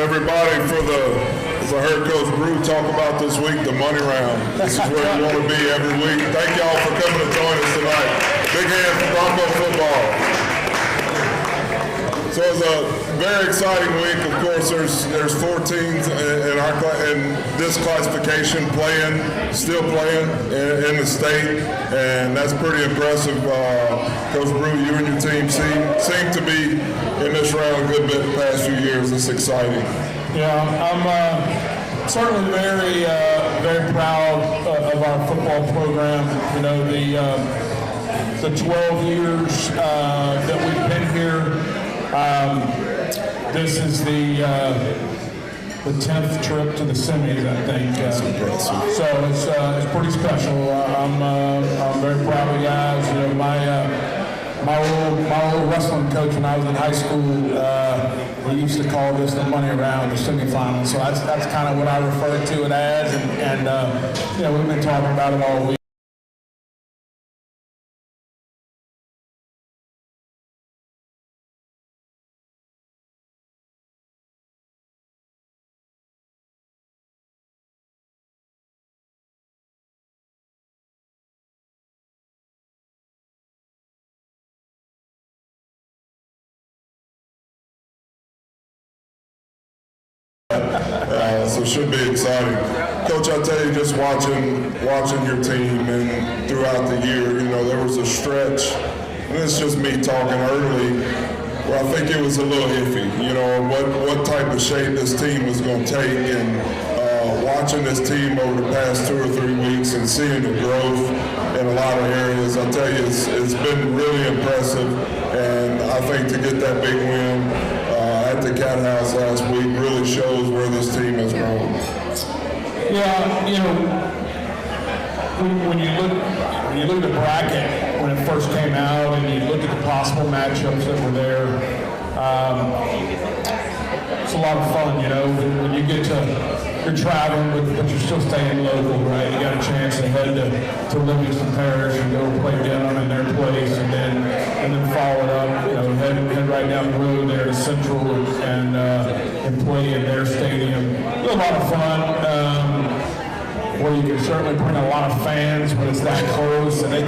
everybody, as I heard Coach Brew talk about this week, the money round. This is where you want to be every week. Thank y'all for coming to join us tonight. Big hand for Bronco football. So it's a very exciting week. Of course, there's 4 teams in this classification still playing in the state, and that's pretty impressive. Coach Brew, you and your team seem to be in this round a good bit the past few years. It's exciting. Yeah, I'm certainly very, very proud of our football program. You know, the 12 years that we've been here. This is the 10th trip to the semis, I think. That's impressive. So it's pretty special. I'm very proud of the guys. You know, my old wrestling coach when I was in high school, we used to call this the money around, the semifinals. So that's kind of what I refer to it as, and you know, we've been talking about it all week. So it should be exciting. Coach, I tell you, just watching your team and throughout the year, you know, there was a stretch, and it's just me talking early, where I think it was a little iffy, you know, what type of shape this team was going to take, and watching this team over the past 2 or 3 weeks and seeing the growth in a lot of areas, I tell you, it's been really impressive, and I think to get that big win at the Cat House last week really shows where this team has grown. Yeah, you know, when you look at the bracket when it first came out, and you look at the possible matchups that were there, it's a lot of fun. You know, when you get you're traveling, but you're still staying local, right? You got a chance to head to Livingston Parish and go play down in their place, and then follow it up. You know, head right down the road there to Central and play in their stadium. It's a lot of fun. Where you can certainly bring a lot of fans when it's that close, and they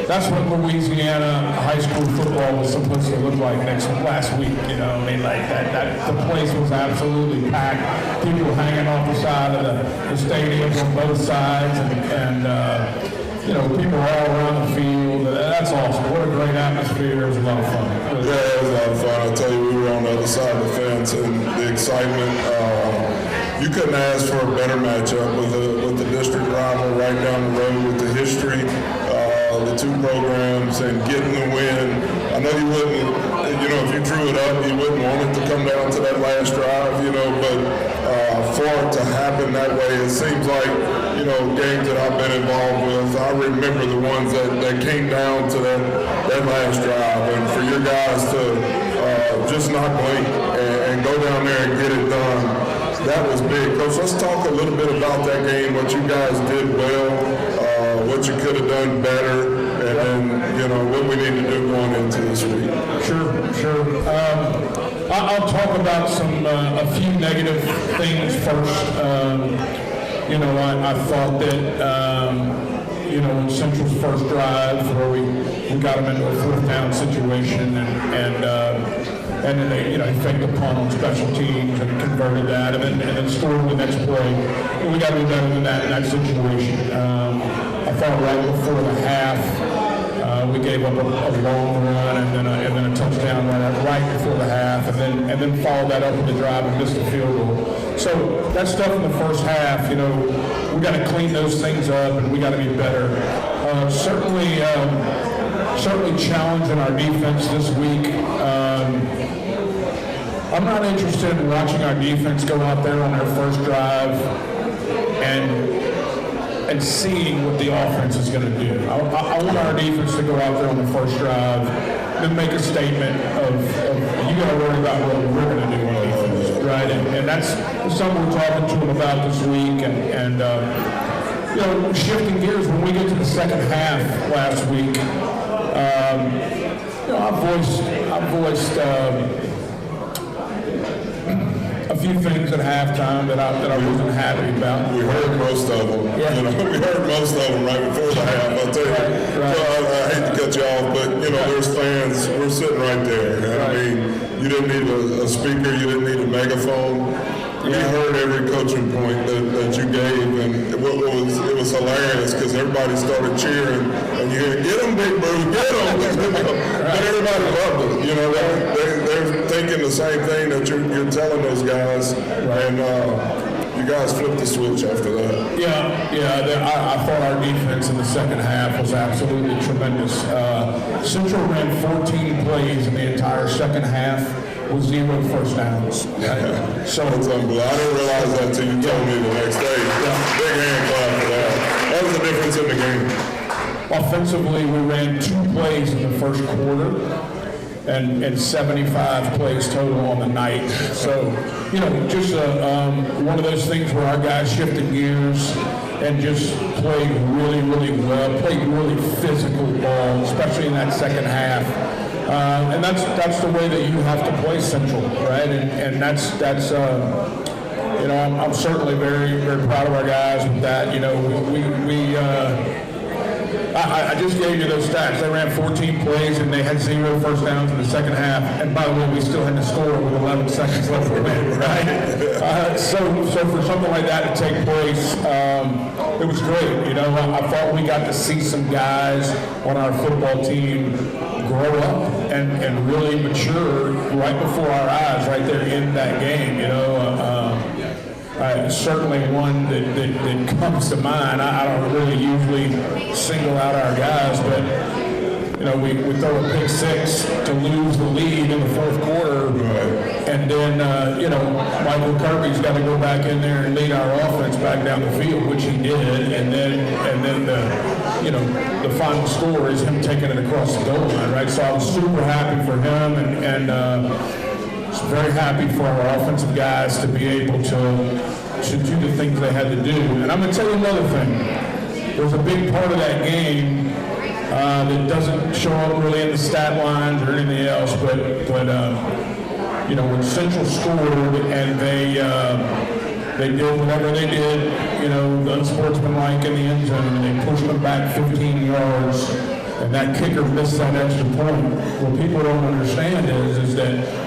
that's what Louisiana high school football was supposed to look like last week. You know, I mean, like that the place was absolutely packed. People hanging off the side of the stadium on both sides, and you know, people all around the field. That's awesome. What a great atmosphere. It was a lot of fun. Yeah, it was a lot of fun. I tell you, we were on the other side of the fence, and the excitement. You couldn't ask for a better matchup with the district rival right down the road, with the history, the 2 programs, and getting the win. I know you wouldn't, you know, if you drew it up, you wouldn't want it to come down to that last drive, you know, but for it to happen that way, it seems like, you know, games that I've been involved with, I remember the ones that came down to that last drive, and for your guys to just not blink and go down there and get it done. That was big. Coach, let's talk a little bit about that game, what you guys did well, what you could have done better, and then, you know, what we need to do going into this week. Sure. I'll talk about a few negative things first. You know, I thought that, you know, in Central's first drive, where we got them into a 4th down situation, and then they, you know, faked a punt on special teams and converted that, and then scored the next play. And we got to be better than that in that situation. I thought right before the half, we gave up a long run and then a touchdown right before the half, and then followed that up with the drive and missed the field goal. So that stuff in the first half, you know, we got to clean those things up, and we got to be better. Certainly challenging our defense this week. I'm not interested in watching our defense go out there on their first drive and seeing what the offense is going to do. I want our defense to go out there on the first drive and make a statement of you got to worry about what we're going to do on defense, right? And that's something we're talking to them about this week. And you know, shifting gears, when we get to the second half last week, you know, I voiced few things at halftime that I wasn't happy about. We heard most of them. Yeah. You know, we heard most of them right before the half. I'll tell you. Right. So I hate to cut you off, but you know, there's fans. We're sitting right there. And I mean, you didn't need a speaker. You didn't need a megaphone. We heard every coaching point that you gave, and it was hilarious because everybody started cheering, and you hear, "Get them, Big Brew, get them!" But everybody loved it. You know, they're thinking the same thing that you're telling those guys, and you guys flipped the switch after that. I thought our defense in the second half was absolutely tremendous. Central ran 14 plays in the entire second half with 0 first downs. So it's unbelievable. I didn't realize that until you told me the next day. Big hand clap for that. That was the difference in the game. Offensively, we ran 2 plays in the first quarter and 75 plays total on the night. So, you know, just one of those things where our guys shifted gears and just played really, really well, played really physical ball, especially in that second half. And that's the way that you have to play Central, right? And that's you know, I'm certainly very, very proud of our guys with that. You know, I just gave you those stats. They ran 14 plays and they had 0 first downs in the second half. And by the way, we still had to score with 11 seconds left to win, right? So for something like that to take place, it was great. You know, I thought we got to see some guys on our football team grow up and really mature right before our eyes, right there in that game. You know, certainly one that comes to mind. I don't really usually single out our guys, but you know, we throw a pick 6 to lose the lead in the fourth quarter, and then you know, Michael Kirby's got to go back in there and lead our offense back down the field, which he did, and then the, you know, the final score is him taking it across the goal line, right? So I was super happy for him, and very happy for our offensive guys to be able to do the things they had to do. And I'm going to tell you another thing. There's a big part of that game that doesn't show up really in the stat lines or anything else, but you know, when Central scored and they did whatever they did, you know, unsportsmanlike in the end zone, and they pushed them back 15 yards, and that kicker missed that extra point. What people don't understand is that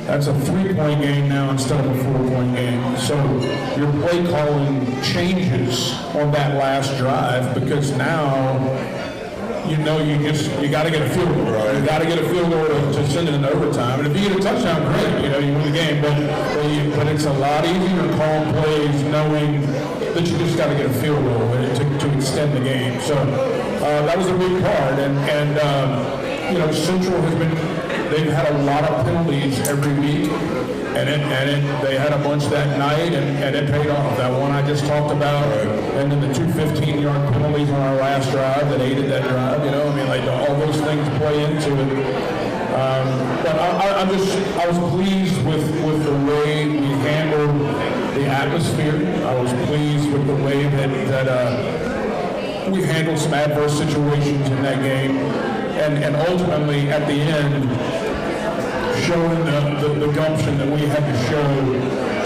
that's a 3-point game now instead of a 4-point game. So your play calling changes on that last drive because now you know you got to get a field goal. Right? You got to get a field goal to send it into overtime. And if you get a touchdown, great. You know, you win the game. But it's a lot easier to call plays knowing that you just got to get a field goal to extend the game. So that was a big part. And you know, Central has been. They've had a lot of penalties every week, and they had a bunch that night, and it paid off. That one I just talked about, and then the 2 15-yard penalties on our last drive that aided that drive. You know, I mean, like all those things play into it. But I was pleased with the way we handled the atmosphere. I was pleased with the way that we handled some adverse situations in that game. And ultimately, at the end, showing the gumption that we had to show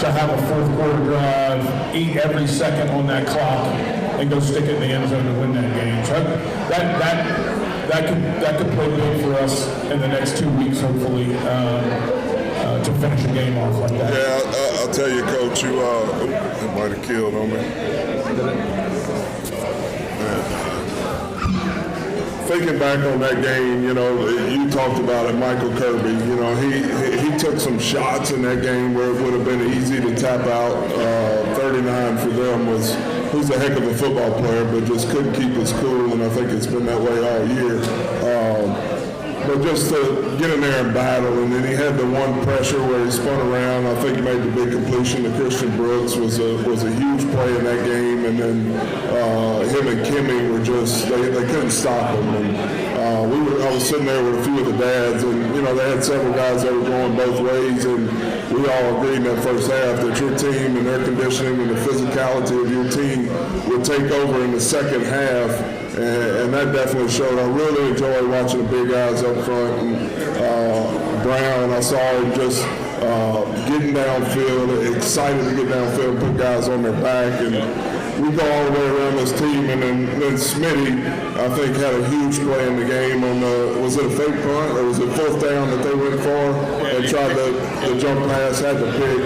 to have a fourth quarter drive, eat every second on that clock, and go stick it in the end zone to win that game. So that could play big for us in the next 2 weeks, hopefully, to finish a game off like that. Yeah, I'll tell you, Coach, it might have killed on me. Thinking back on that game, you know, you talked about it, Michael Kirby. You know, he took some shots in that game where it would have been easy to tap out. 39 for them who's a heck of a football player, but just couldn't keep his cool, and I think it's been that way all year. But just to get in there and battle, and then he had the one pressure where he spun around. I think he made the big completion to Christian Brooks was a huge play in that game, and then him and Kimmy were just they couldn't stop him. And I was sitting there with a few of the dads, and you know they had several guys that were going both ways, and we all agreed in that first half that your team and their conditioning and the physicality of your team would take over in the second half. And that definitely showed. I really enjoyed watching the big guys up front and Brown. I saw him just getting downfield, excited to get downfield and put guys on their back. And we go all the way around this team. And then Smitty, I think, had a huge play in the game on was it a fake punt or was it fourth down that they went for and tried the jump pass, had to pick.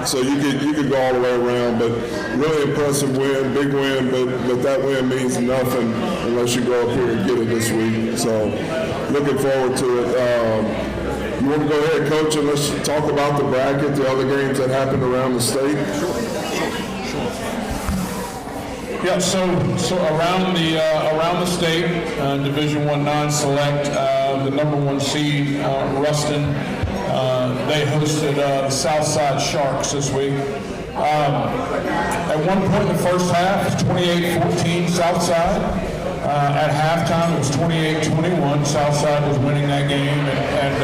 So you could go all the way around, but really impressive win, big win, but that win means nothing unless you go up here and get it this week. So looking forward to it. You want to go ahead, Coach, and let's talk about the bracket, the other games that happened around the state? Yeah, so around the state, Division I non-select, the number 1 seed, Ruston, they hosted the Southside Sharks this week. At one point in the first half, it was 28-14 Southside. At halftime, it was 28-21. Southside was winning that game, and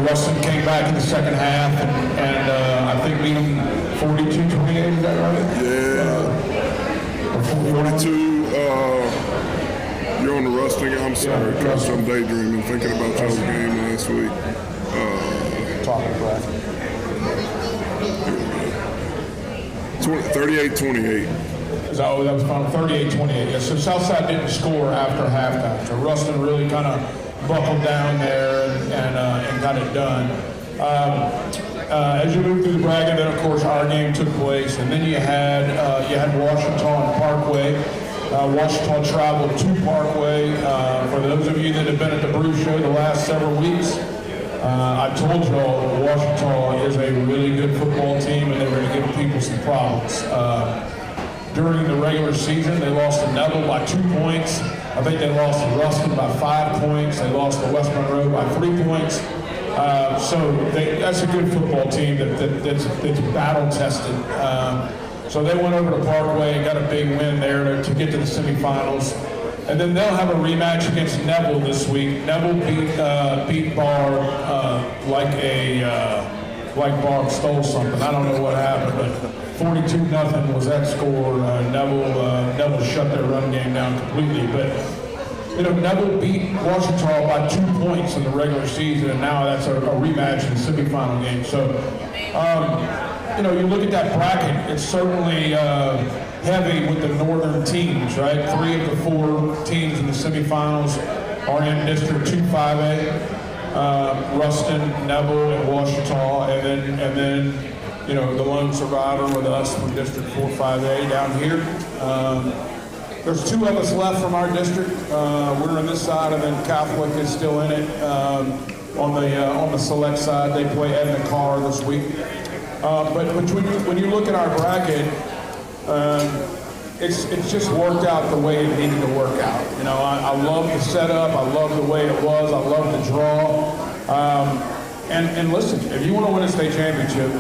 Ruston came back in the second half, and I think beat them 42-28. Is that right? Yeah. 42. You're on the Ruston. I'm sorry, Coach. I'm daydreaming, thinking about y'all's game last week. Talking about 38-28. that was final 38-28. Yeah, so Southside didn't score after halftime. So Ruston really kind of buckled down there and got it done. As you move through the bracket, then of course our game took place, and then you had Washington Parkway. Washington traveled to Parkway. For those of you that have been at the Brew show the last several weeks, I told y'all Washington is a really good football team, and they're going to give people some problems. During the regular season, they lost to Neville by 2 points. I think they lost to Ruston by 5 points. They lost to West Monroe by 3 points. That's a good football team that's battle tested. So they went over to Parkway and got a big win there to get to the semifinals. And then they'll have a rematch against Neville this week. Neville beat Barr like Barr stole something. I don't know what happened, but 42-0 was that score. Neville shut their run game down completely. But Neville beat Washington by 2 points in the regular season, and now that's a rematch in the semifinal game. So, you look at that bracket, it's certainly heavy with the northern teams, right? 3 of the 4 teams in the semifinals are in District 2-5A. Ruston, Neville, and Washington, and then the lone survivor with us from District 4-5A down here. There's 2 of us left from our district. We're on this side, and then Catholic is still in it. On the select side, they play Edna Carr this week. But when you look at our bracket, it's just worked out the way it needed to work out. I love the setup. I love the way it was. I love the draw. And listen, if you want to win a state championship,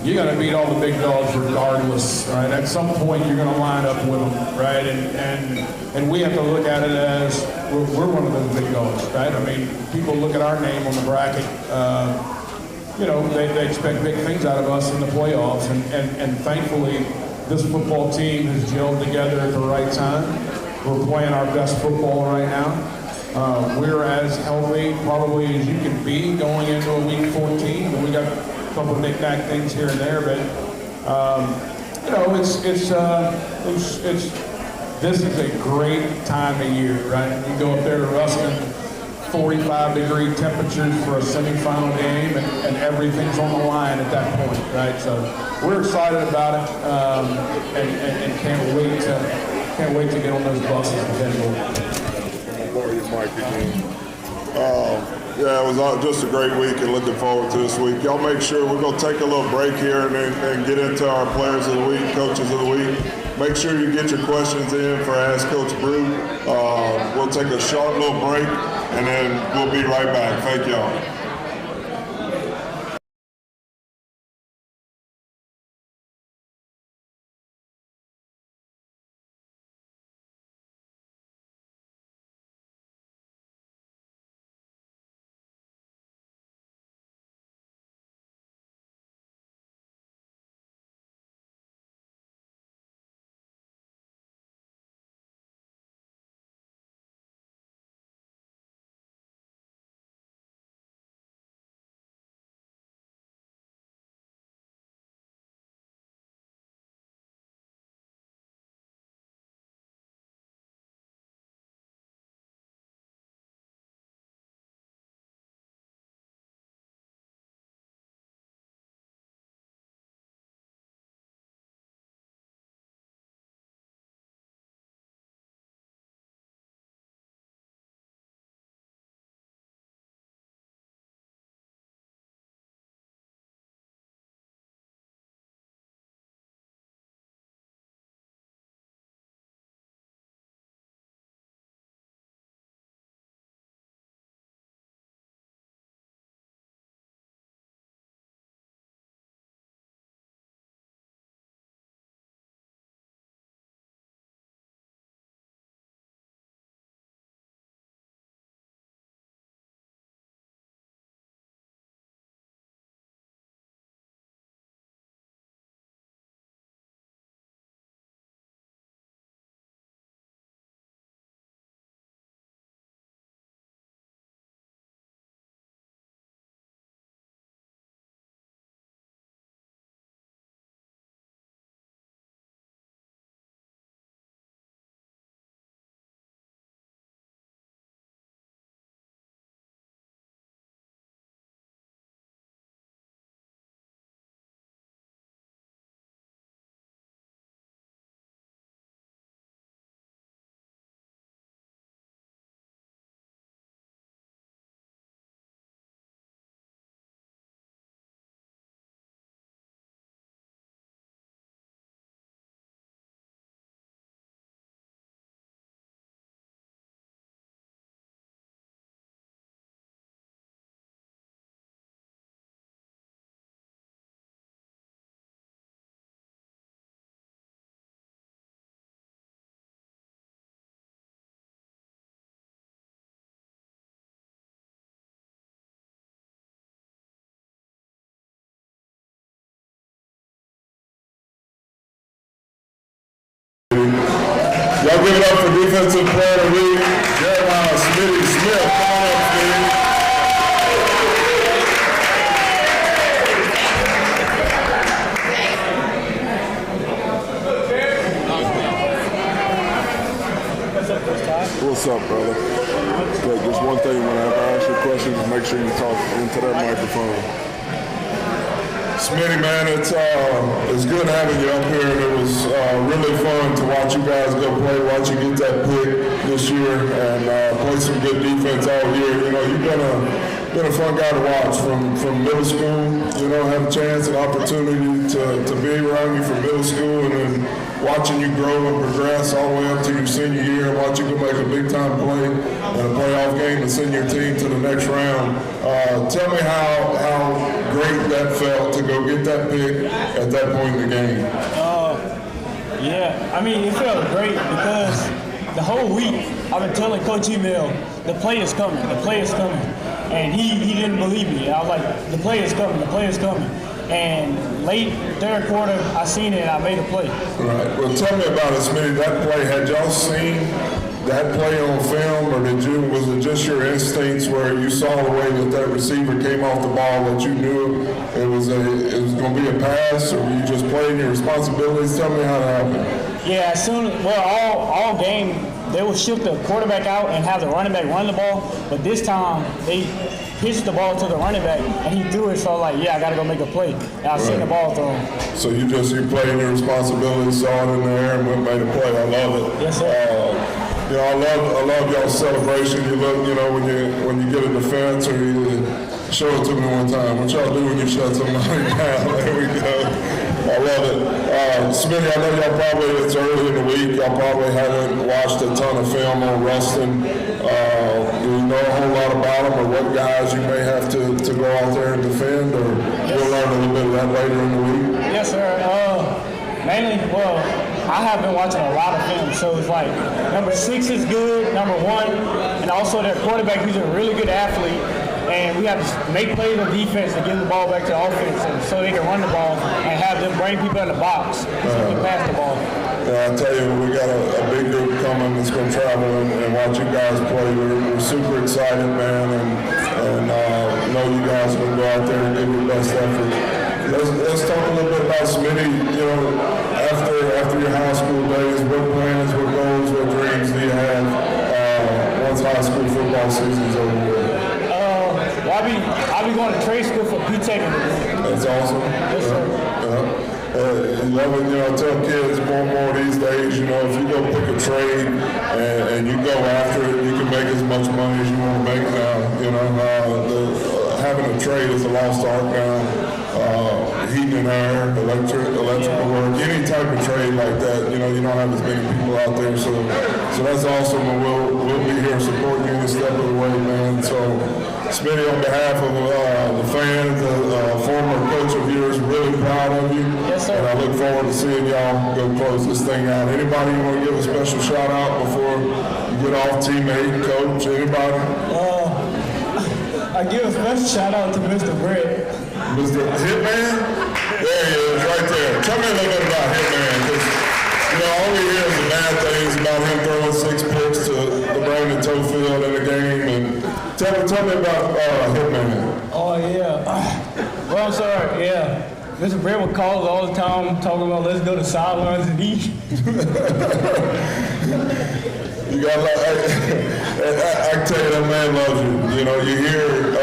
you got to beat all the big dogs regardless, right? At some point, you're going to line up with them, right? And we have to look at it as we're one of those big dogs, right? I mean, people look at our name on the bracket. They expect big things out of us in the playoffs, and thankfully, this football team has gelled together at the right time. We're playing our best football right now. We're as healthy probably as you can be going into a week 14, but we got a couple of knick-knack things here and there, but this is a great time of year, right? You go up there to Ruston, 45-degree temperatures for a semifinal game, and everything's on the line at that point, right? So we're excited about it, and can't wait to get on those buses and head over. Yeah, it was just a great week, and looking forward to this week. Y'all make sure we're going to take a little break here and get into our players of the week, coaches of the week. Make sure you get your questions in for Ask Coach Brew. We'll take a short little break, and then we'll be right back. Thank y'all. Y'all give it up for Defensive Player of the Week, Jeremiah Smitty Smith. Come on up, Smitty. What's up, brother? Look, just one thing when I ask you questions, make sure you talk into that microphone. Smitty, man, it's good having you up here, and it was really fun to watch you guys go play, watch you get that pick this year, and play some good defense all year. You know, you've been a fun guy to watch from middle school. You know, have a chance, an opportunity to be around you from middle school, and then watching you grow and progress all the way up to your senior year, and watch you go make a big time play in a playoff game and send your team to the next round. Tell me how great that felt to go get that pick at that point in the game. Yeah, I mean, it felt great because the whole week I've been telling Coach Email, the play is coming, the play is coming. And he didn't believe me. I was like, the play is coming, the play is coming. And late third quarter, I seen it and I made a play. Right. Well, tell me about it, Smitty. That play, had y'all seen that play on film, or was it just your instincts where you saw the way that receiver came off the ball that you knew it was going to be a pass, or were you just playing your responsibilities? Tell me how that happened. Yeah, all game, they would shift the quarterback out and have the running back run the ball, but this time they pitched the ball to the running back and he threw it, so I was like, yeah, I got to go make a play. And I seen the ball thrown. So you played your responsibilities, saw it in the air, and made a play. I love it. Yes, sir. You know, I love y'all's celebration. You look, you know, when you get a defense, or you show it to me one time. What y'all do when you shut somebody down? There we go. I love it. Smitty, I know y'all probably, it's early in the week, y'all probably haven't watched a ton of film on Ruston. Do you know a whole lot about them, or what guys you may have to go out there and defend, or we'll learn a little bit of that later in the week? Yes, sir. Mainly, I have been watching a lot of film, so it's like number 6 is good, number 1, and also their quarterback, who's a really good athlete. And we have to make plays on defense and give the ball back to the offense, and so they can run the ball and have them bring people in the box so they can pass the ball. Yeah, I tell you, we got a big group coming that's going to travel and watch you guys play. We're super excited, man, and know you guys are going to go out there and give your best effort. Let's talk a little bit about Smitty. You know, after your high school days, what plans, what goals, what dreams do you have once high school football season's over with? I'll be going to trade school for P-Tech. That's awesome. Yes, sir. You love it, you know, I tell kids more and more these days, you know, if you go pick a trade and you go after it, you can make as much money as you want to make now. You know, having a trade is a lost art now. Heating and air, electrical work, any type of trade like that, you know, you don't have as many people out there. So that's awesome, and we'll be here supporting you any step of the way, man. So, Smitty, on behalf of the fans, former coach of yours, really proud of you. Yes, sir. And I look forward to seeing y'all go close this thing out. Anybody you want to give a special shout out before you get off, teammate, coach, anybody? I give a special shout out to Mr. Brett. Mr. Hitman? There he is, right there. Tell me a little bit about Hitman, because, you know, all we hear is the bad things about him throwing 6 picks to the Brandon Toefield in the game. And tell me about Hitman. Oh, yeah. Well, I'm sorry, yeah. Mr. Brett would call us all the time talking about let's go to sidelines and eat. You got I can tell you that man loves you. You know, you hear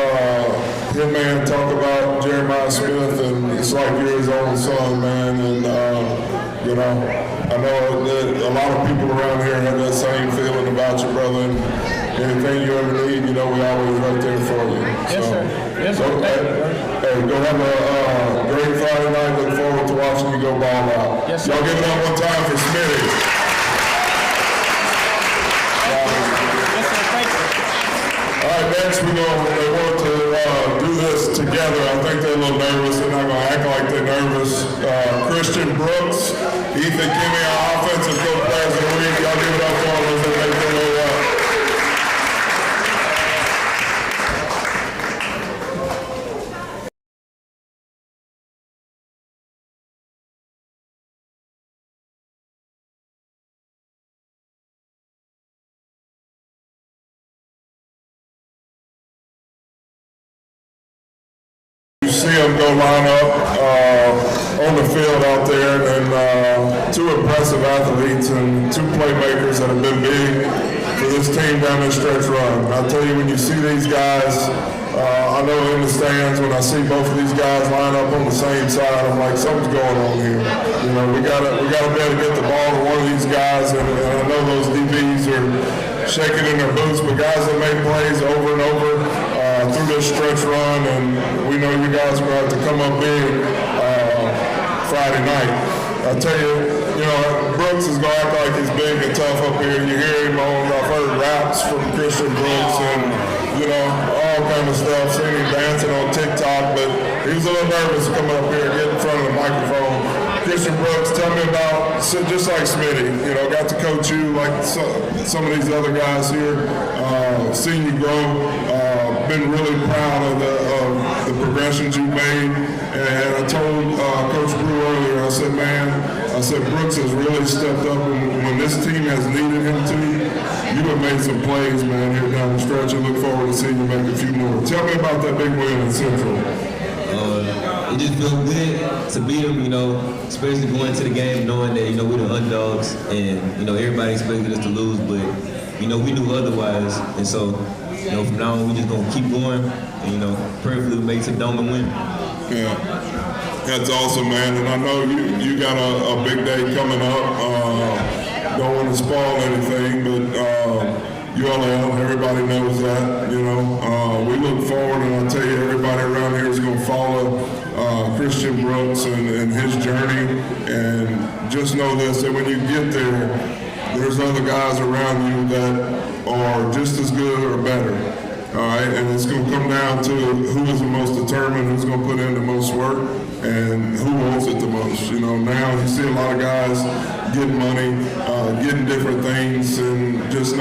Hitman talk about Jeremiah Smith, and it's like you're his own son, man. And you know, I know that a lot of people around here have that same feeling about you, brother. And anything you ever need, you know, we always right there for you. Yes, sir. Yes, sir. Hey, go have a great Friday night. Look forward to watching you go ball out. Yes, sir. Y'all give it up one time for Smitty. All right, next they want to do this together. I think they're a little nervous. They're not going to act like they're nervous. Christian Brooks, Ethan Kimmy, our offensive coach players of the week. Y'all give it up for them as they make their way see them go line up on the field out there, and two impressive athletes and two playmakers that have been big for this team down this stretch run. I'll tell you, when you see these guys, I know in the stands, when I see both of these guys line up on the same side, I'm like, something's going on here. You know, we gotta be able to get the ball to one of these guys, and I know those DBs are shaking in their boots, but guys that make plays over and over through this stretch run, and we know you guys are going to have to come up big Friday night. I tell you, you know, Brooks is going to act like he's big and tough up here. You hear him on, I've heard raps from Christian Brooks and, you know, all kind of stuff. Seen him dancing on TikTok, but he was a little nervous coming up here and getting in front of the microphone. Christian Brooks, tell me about, just like Smitty, you know, got to coach you like some of these other guys here, seen you grow, been really proud of the progressions you made. And I told Coach Brew earlier, I said, man, Brooks has really stepped up, and when this team has needed him to, you have made some plays, man, here down the stretch. I look forward to seeing you make a few more. Tell me about that big win in Central. It just feels good to beat them, you know, especially going into the game knowing that, you know, we're the underdogs and, you know, everybody expected us to lose, but, you know, we knew otherwise. And so, you know, from now on, we're just going to keep going and, you know, perfectly make some dome and win. Yeah, that's awesome, man. And I know you got a big day coming up. Don't want to spoil anything, but ULL, everybody knows that, you know. We look forward, and I'll tell you, everybody around here is going to follow Christian Brooks and his journey. And just know this, that when you get there, there's other guys around you that are just as good or better. All right, and it's going to come down to who is the most determined, who's going to put in the most work, and who wants it the most. You know, now you see a lot of guys getting money, getting different things, and just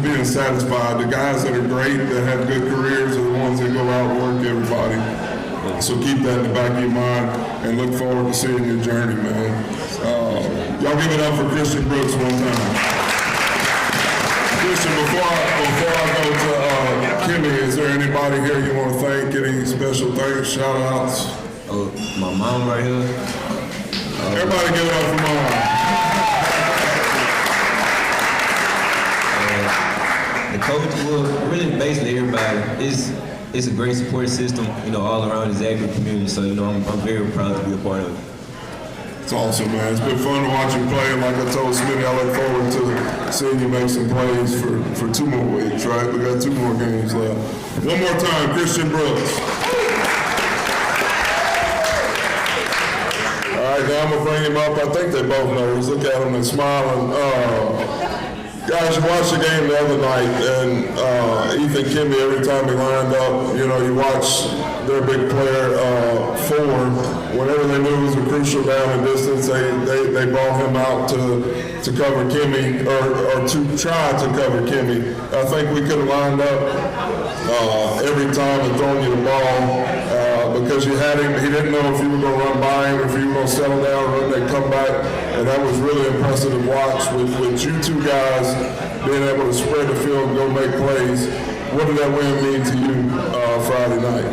being satisfied. The guys that are great, that have good careers, are the ones that go out and work everybody. So keep that in the back of your mind, and look forward to seeing your journey, man. Y'all give it up for Christian Brooks one time. Christian, before I go to Kimmy, is there anybody here you want to thank? Any special thanks, shout outs? My mom right here. Everybody give it up for Mom. The coach, well, really basically everybody. It's a great support system, you know, all around the Zachary community. So, you know, I'm very proud to be a part of it. It's awesome, man. It's been fun to watch you play. And like I told Smitty, I look forward to seeing you make some plays for 2 more weeks, right? We got 2 more games left. One more time, Christian Brooks. All right, now I'm going to bring him up. I think they both know. Just look at him and smiling. Guys, you watched the game the other night, and Ethan Kimmy, every time he lined up, you know, you watch their big player, Ford, whenever they knew it was a crucial down and distance, they brought him out to cover Kimmy, or to try to cover Kimmy. I think we could have lined up every time and thrown you the ball because you had him. He didn't know if you were going to run by him, if you were going to settle down, run that comeback, and that was really impressive to watch with you two guys being able to spread the field and go make plays. What did that win mean to you Friday night?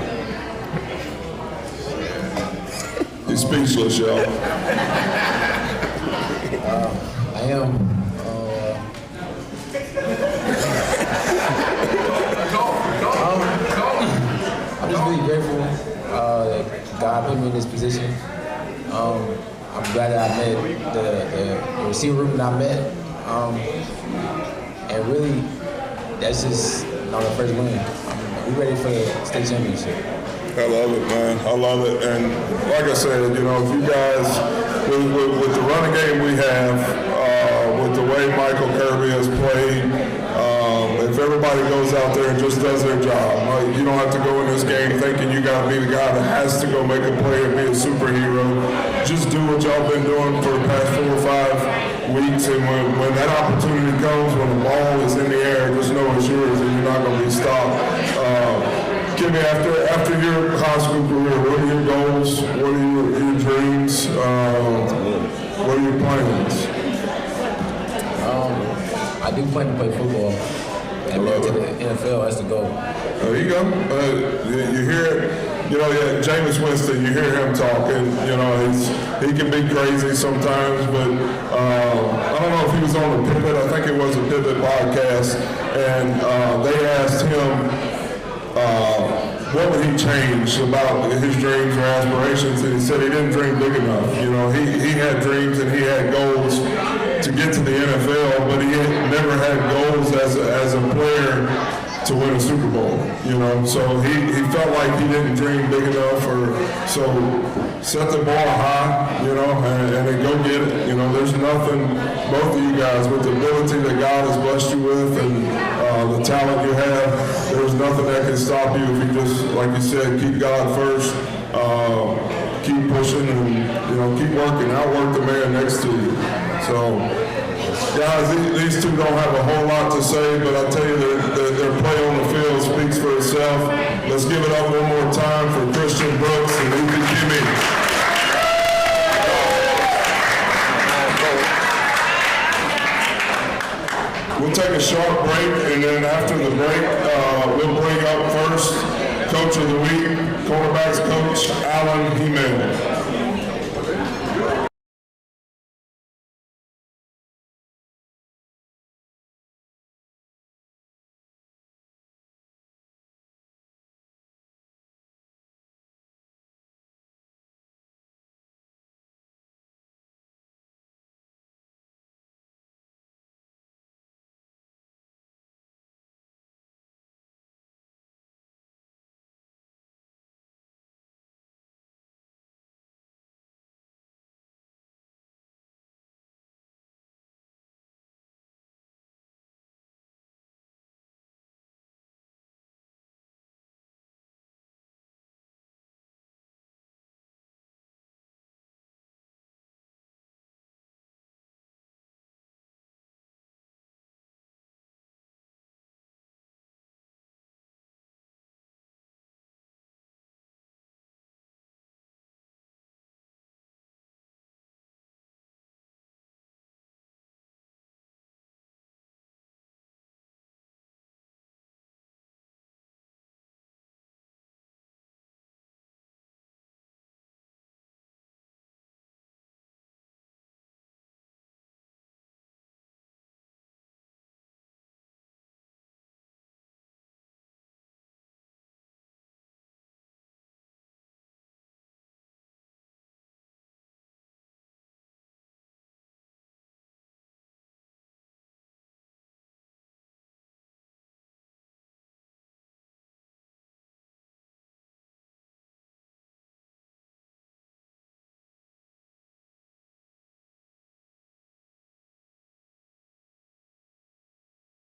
He's speechless, y'all. I am. I'm just really grateful that God put me in this position. I'm glad that I met the receiver room that I met. And really, that's just the first win. We're ready for the state championship. I love it, man. I love it. And like I said, you know, if you guys, with the running game we have, with the way Michael Kirby has played, if everybody goes out there and just does their job, right? You don't have to go in this game thinking you got to be the guy that has to go make a play and be a superhero. Just do what y'all been doing for the past 4 or 5 weeks, and when that opportunity comes, when the ball is in the air, just know it's yours and you're not going to be stopped. Kimmy, after your high school career, what are your goals? What are your dreams? What are your plans? I do plan to play football and get to the NFL. That's the goal. There you go. You hear it. yeah, Jameis Winston, you hear him talking, he can be crazy sometimes, but I don't know if he was on the Pivot. I think it was a Pivot podcast, and they asked him what would he change about his dreams or aspirations, and he said he didn't dream big enough. He had dreams and he had goals to get to the NFL, but he had never had goals as a player to win a Super Bowl, So he felt like he didn't dream big enough, so set the bar high, and then go get it. There's nothing, both of you guys, with the ability that God has blessed you with and the talent you have, there's nothing that can stop you if you just, like you said, keep God first, keep pushing and, keep working, outwork the man next to you. So, guys, these two don't have a whole lot to say, but I tell you, their play on the field speaks for itself. Let's give it up one more time for Christian Brooks and Ethan Kimmy. We'll take a short break, and then after the break, we'll bring up first Coach of the Week, quarterbacks coach Alan Hemel.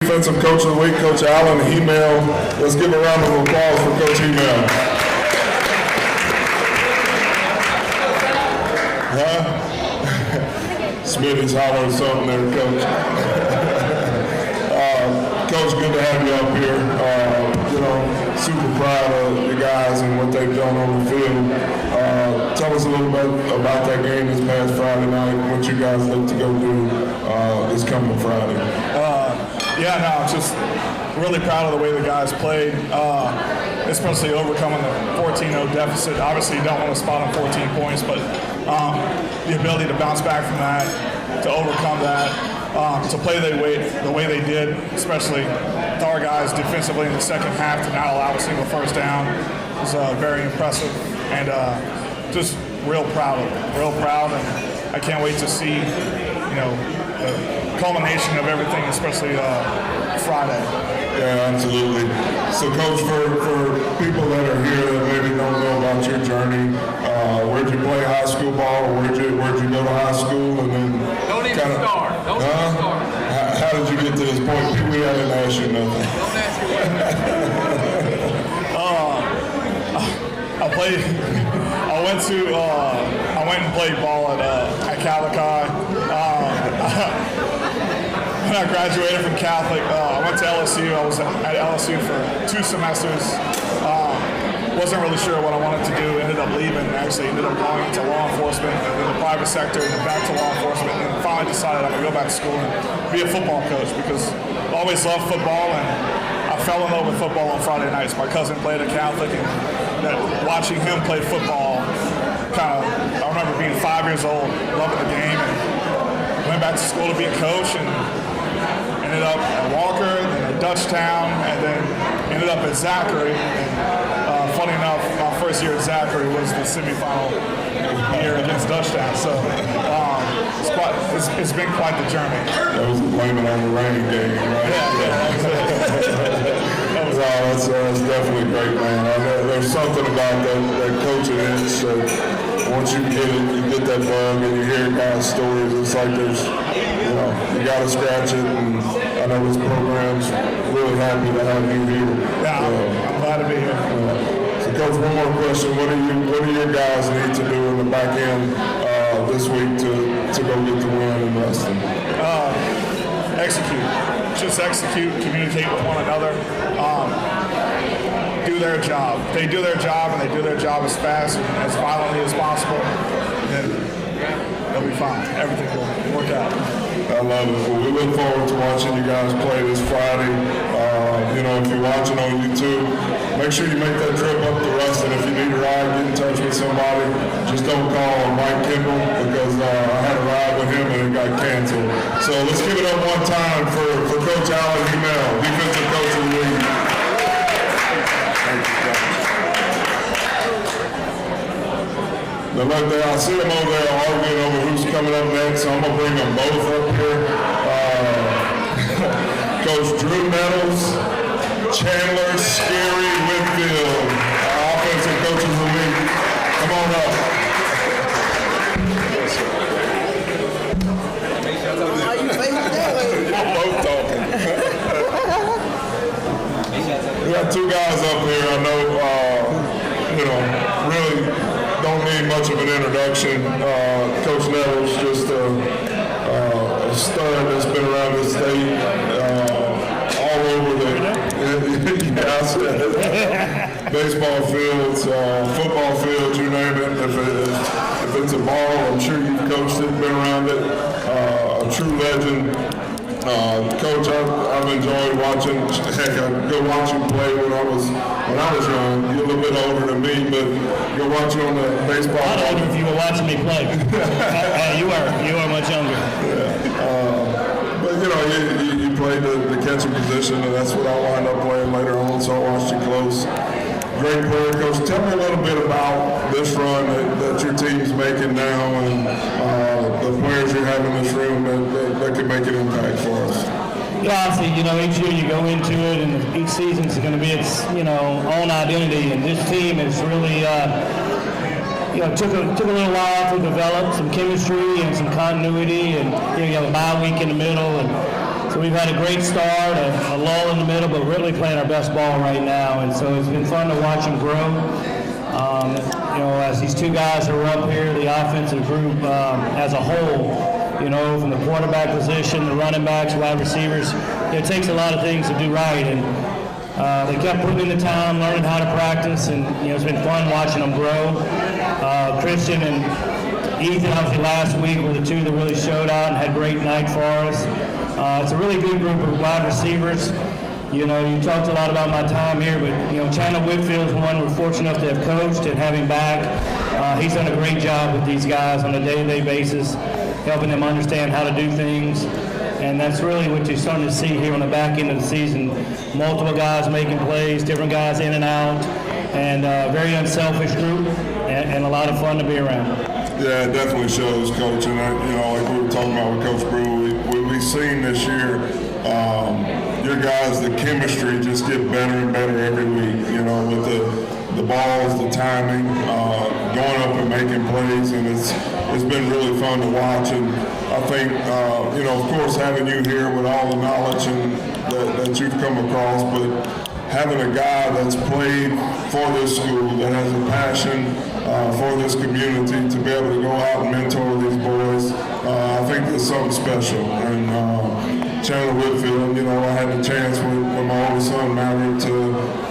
Defensive Coach of the Week, Coach Alan Hemel. Let's give a round of applause for Coach Hemel. Smitty's hollering something there, Coach. Coach, good to have you up here. Super proud of the guys and what they've done on the field. Tell us a little bit about that game this past Friday night, what you guys look to go do this coming Friday. I'm just really proud of the way the guys played, especially overcoming the 14-0 deficit. Obviously, you don't want to spot on 14 points, but the ability to bounce back from that, to overcome that, to play the way they did, especially with our guys defensively in the second half to not allow a single first down, was very impressive, and just real proud of them. Real proud, and I can't wait to see, the culmination of everything, especially Friday. Yeah, absolutely. So, Coach, for people that are here that maybe don't know about your journey, where'd you play high school ball, or where'd you go to high school, and then don't even start. Don't even start. How did you get to this point? We haven't asked you nothing. Don't ask me. I went and played ball at Catholic. When I graduated from Catholic, I went to LSU. I was at LSU for 2 semesters. Wasn't really sure what I wanted to do. Ended up leaving. Actually, ended up going into law enforcement in the private sector, and then back to law enforcement. And then finally decided I'm gonna go back to school and be a football coach because I always loved football, and I fell in love with football on Friday nights. My cousin played at Catholic, and that watching him play football, I remember being 5 years old, loving the game, and went back to school to be a coach, and ended up at Walker, then at Dutchtown, and then ended up at Zachary. And funny enough, my first year at Zachary was the semifinal year against Dutchtown. So it's been quite the journey. That was blaming on the rain game, right? That's definitely great, man. There's something about that coaching itch that once you get it, you get that bug and you hear guys' stories, it's like you got to scratch it. And I know this program's really happy to have you here. Yeah, I'm glad to be here. So, Coach, one more question. What do your guys need to do in the back end this week to go get the win in Ruston? Execute. Just execute, communicate with one another, do their job. If they do their job and they do their job as fast and as violently as possible, then they'll be fine. Everything will work out. I love it. Well, we look forward to watching you guys play this Friday. If you're watching on YouTube, make sure you make that trip up to Ruston. If you need a ride, get in touch with somebody. Just don't call Mike Kimball because I had a ride with him and it got canceled. So let's give it up one time for Coach Allen Humel, Defensive Coach of the League. Now look there, I see them over there arguing over who's coming up next, so I'm going to bring them both up here. Coach Drew Nettles, Chandler Scary Whitfield, our offensive coaches of the league. Come on up. Both talking. We got two guys up here I know, really don't need much of an introduction. Coach Nettles, just a stud that's been around the state, all over baseball fields, football fields, you name it. If it's a ball, I'm sure you've coached it, been around it. A true legend. Coach, I've enjoyed watching. Heck, I go watch you play when I was young. You're a little bit older than me, but go watch you on the baseball. A lot older if you were watching me play. You were much younger. But you played the catching position, and that's what I wound up playing later on. So I watched you close. Great player, Coach. Tell me a little bit about this run that your team's making now, and the players you have in this room that can make an impact for us. Yeah, obviously, each year you go into it, and each season's going to be its, own identity. And this team is really, took a little while to develop some chemistry and some continuity, and you have a bye week in the middle, and so we've had a great start, a lull in the middle, but really playing our best ball right now. And so it's been fun to watch them grow. As these two guys are up here, the offensive group as a whole, from the quarterback position, the running backs, wide receivers, it takes a lot of things to do right. And they kept putting in the time, learning how to practice, and it's been fun watching them grow. Christian and Ethan, obviously last week, were the two that really showed out and had a great night for us. It's a really good group of wide receivers. You talked a lot about my time here, but Chandler Whitfield's one we're fortunate enough to have coached and have him back. He's done a great job with these guys on a day-to-day basis, helping them understand how to do things. And that's really what you're starting to see here on the back end of the season. Multiple guys making plays, different guys in and out, and a very unselfish group, and a lot of fun to be around. Yeah, it definitely shows, Coach. And like we were talking about with Coach Brew, we've seen this year, your guys, the chemistry just get better and better every week. With the balls, the timing, going up and making plays, and it's been really fun to watch. And I think, of course, having you here with all the knowledge and that you've come across, but having a guy that's played for this school, that has a passion for this community, to be able to go out and mentor these boys, I think there's something special. And Chandler Whitfield, I had the chance with my oldest son, Maverick,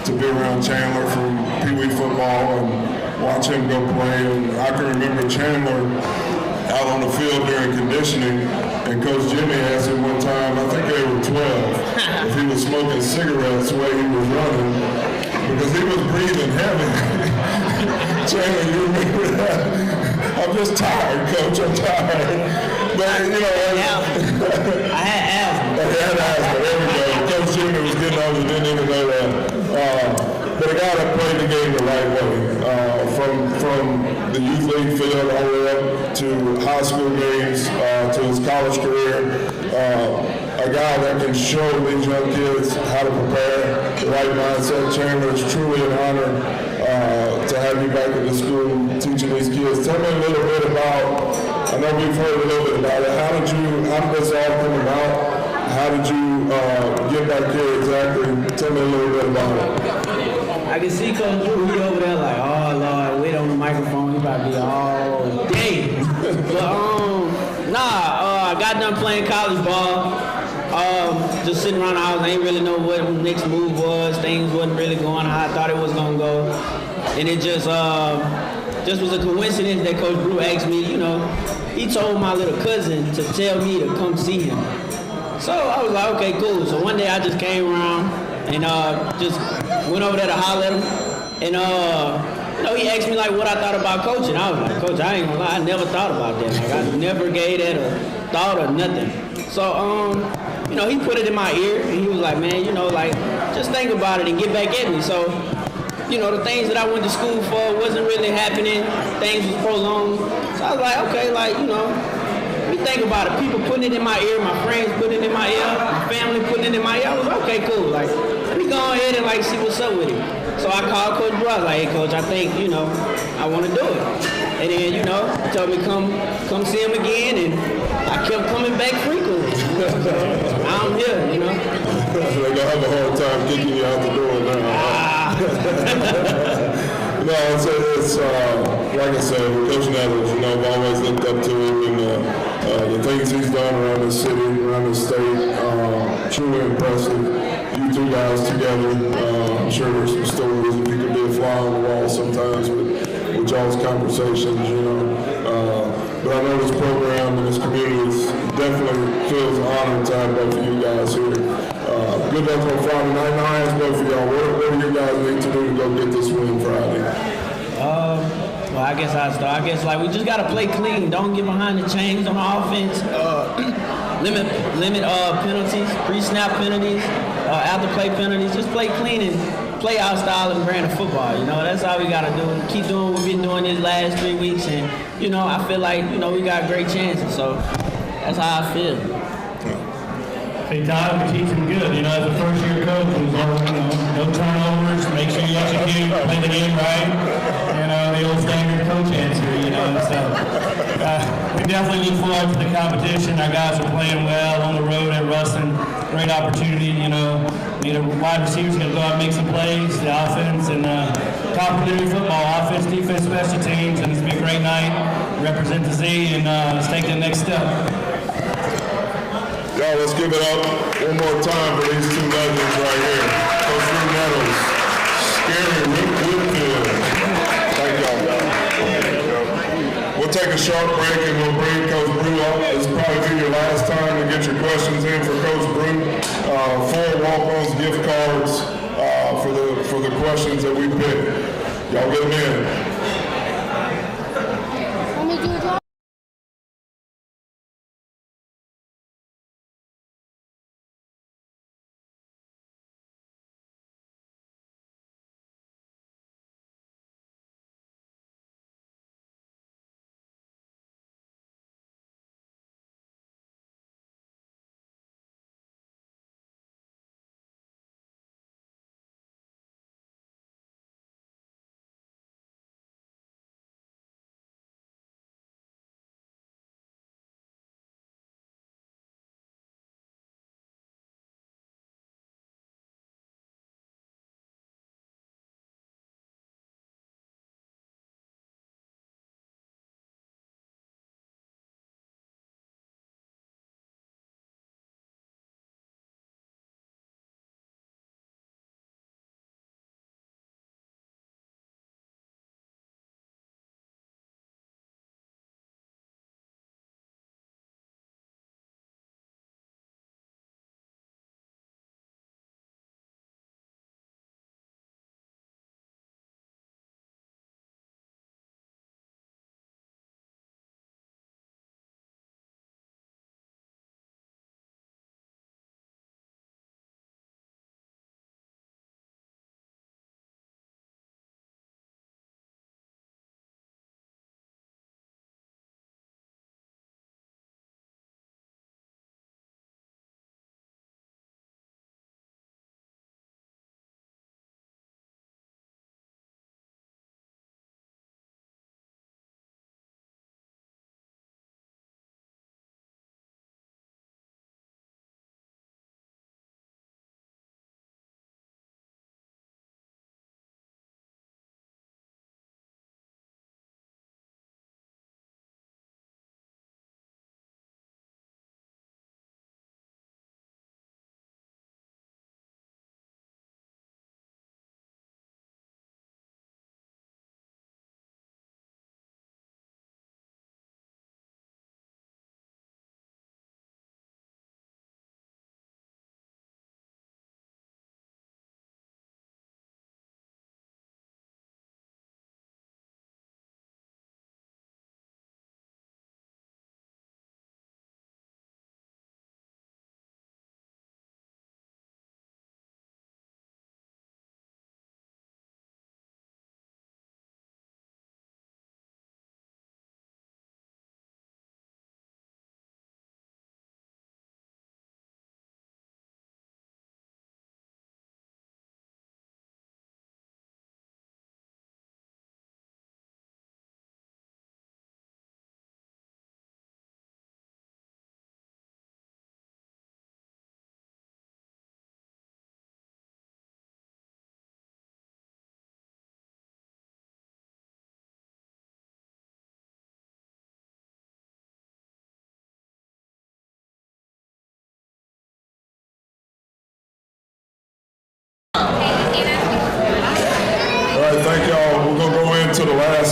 to be around Chandler from Pee Wee football and watch him go play. And I can remember Chandler out on the field during conditioning, and Coach Jimmy asked him one time, I think they were 12, if he was smoking cigarettes the way he was running. because he was breathing heavy. Chandler, you remember that? I'm just tired, Coach. I'm tired. But, you know, I had asthma. there we go. Coach Jimmy was getting older, didn't even know that. But a guy that played the game the right way, from the youth league field all the way up to high school games, to his college career. A guy that can show these young kids how to prepare the right mindset. Chandler, it's truly an honor to have you back at the school teaching these kids. Tell me a little bit about, I know we've heard a little bit about it. How did this all come about? How did you get back here exactly? Tell me a little bit about it. I can see Coach Brew, he over there like, oh Lord, wait on the microphone, he about to be all day. But I got done playing college ball. Just sitting around the house, I ain't really know what the next move was. Things wasn't really going how I thought it was gonna go. And it just was a coincidence that Coach Brew asked me, you know, he told my little cousin to tell me to come see him. So I was like, okay, cool. So one day I just came around and just went over there to holler at him. And you know, he asked me like what I thought about coaching. I was like, Coach, I ain't gonna lie, I never thought about that. Like I never gave that a thought or nothing. So you know, he put it in my ear and he was like, man, you know, like just think about it and get back at me. So, you know, the things that I went to school for wasn't really happening. Things was prolonged. So I was like, okay, like, you know, let me think about it. People putting it in my ear, my friends putting it in my ear, my family putting it in my ear. I was like, okay, cool. Like, let me go ahead and like see what's up with it. So I called Coach Brew. I was like, hey, Coach, I think, you know, I want to do it. And then, you know, he told me come see him again, and I kept coming back frequently. Now I'm here, you know. They're gonna have a hard time kicking you out the door now. No, it's like I said, with Coach Nettles, you know, I've always looked up to him and the things he's done around the city, around the state, truly impressive. You two guys together, I'm sure there's some stories that you could be a fly on the wall sometimes with y'all's conversations, you know. But I know this program and this community definitely feels honored to have both of you guys here. Good luck on Friday night. Now I ask both of y'all, what do you guys need to do to go get this win Friday? Well, I guess I'll start. I guess like we just gotta play clean. Don't get behind the chains on offense. Limit penalties, pre-snap penalties, after play penalties. Just play clean and play our style and brand of football. You know, that's all we gotta do. Keep doing what we've been doing these last 3 weeks, and you know, I feel like, you know, we got great chances. So that's how I feel. Hey, Todd, we teach him good. You know, as a first-year coach, it was all, you know, no turnovers, make sure you execute, play the game right. You know, the old standard coach answer, you know. So we definitely look forward to the competition. Our guys are playing well on the road at Ruston. Great opportunity, you know. You know, wide receivers going to go out and make some plays, the offense, and complementary football, offense, defense, special teams, and it's been a great night. Represent the Z, and let's take the next step. Y'all, let's give it up one more time for these two legends right here. Coach Brew Nettles, Scary Rick Whitfield. Thank y'all. We'll take a short break and we'll bring Coach Brew up. This will probably be your last time to get your questions in for Coach Brew. 4 walk-ons, gift cards for the questions that we picked. Y'all get them in.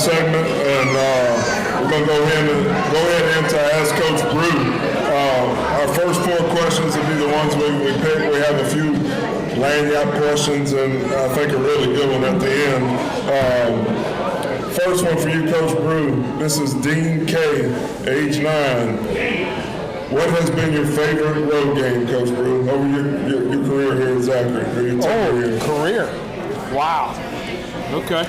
segment, and we're gonna go ahead into Ask Coach Brew. Our first 4 questions will be the ones we pick. We have a few lanyard questions, and I think a really good one at the end. First one for you, Coach Brew. This is Dean K, age 9. What has been your favorite road game, Coach Brew, over your career here at Zachary? Or your tenure here? Career. Wow. Okay.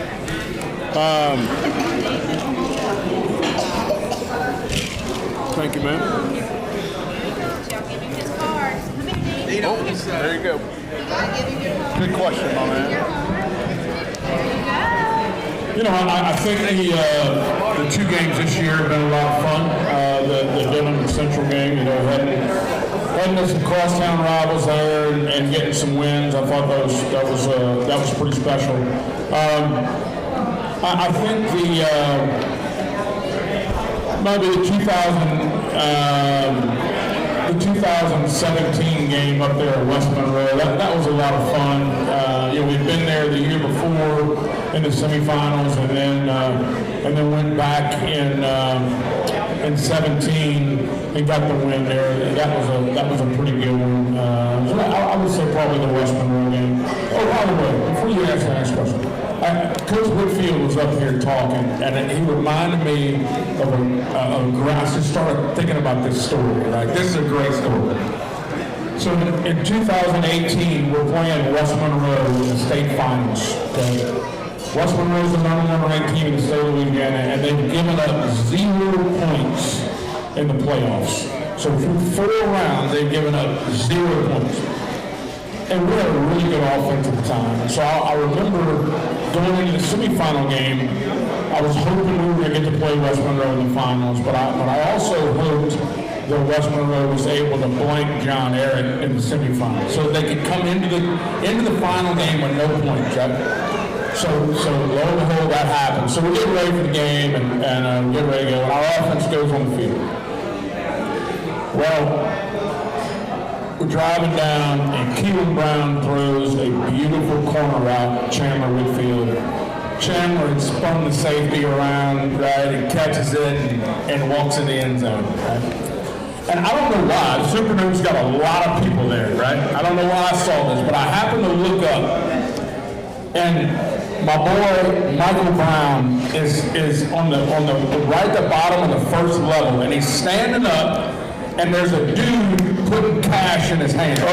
Thank you, man. There you go. Good question, my man. You know, I think the 2 games this year have been a lot of fun. The Dillon and Central game, you know, heading some crosstown rivals there and getting some wins. I thought that was pretty special. I think maybe the 2017 game up there at West Monroe, that was a lot of fun. You know, we'd been there the year before in the semifinals, and then went back in 17 and got the win there. That was a pretty good one. I would say probably the West Monroe game. Oh, by the way, before you ask the next question, Coach Whitfield was up here talking, and he reminded me of a I just started thinking about this story. Like, this is a great story. So in 2018, we're playing West Monroe in the state finals. Okay? West Monroe is the #1 ranked team in the state of Louisiana, and they've given up 0 points in the playoffs. So through 4 rounds, they've given up 0 points. And we had a really good offense at the time. So I remember going into the semifinal game, I was hoping we were going to get to play West Monroe in the finals, but I also hoped that West Monroe was able to blank John Aaron in the semifinals so they could come into the final game with no points, right? So lo and behold, that happened. So we get ready for the game and get ready to go, and our offense goes on the field. Well, we're driving down, and Keelan Brown throws a beautiful corner route, Chandler Whitfield. Chandler had spun the safety around, right, and catches it and walks in the end zone, right? And I don't know why, the Supernoon's got a lot of people there, right? I don't know why I saw this, but I happened to look up, and my boy Michael Brown is on the right at the bottom of the first level, and he's standing up, and there's a dude putting cash in his hand. Oh,